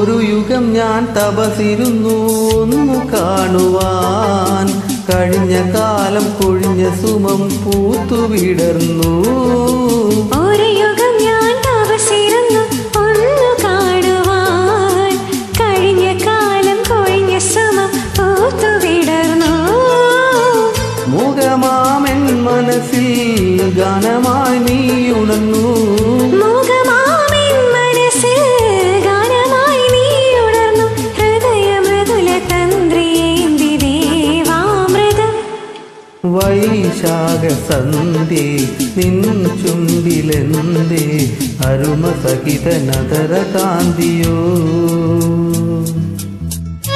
ഒരു യുഗം ഞാൻ തപസിരുന്നു ഒന്നു കാണുവാൻ. കഴിഞ്ഞ കാലം കൊഴിഞ്ഞ സുമം പൂത്തുവിടർന്നു. ഒരു യുഗം ഞാൻ തപസിരുന്നു ഒന്നു കാണുവാൻ. കഴിഞ്ഞ കാലം കൊഴിഞ്ഞ സുമം പൂത്തുവിടർന്നു. മുഖമാമെൻ മനസ്സിൽ ഗാനമായി നീ ഉണർന്നു. വൈശാഖ സന്ധ്യേ നിൻ ചുണ്ടിലെന്തേ അരുമ സഹിത നദര കാന്തിയോ.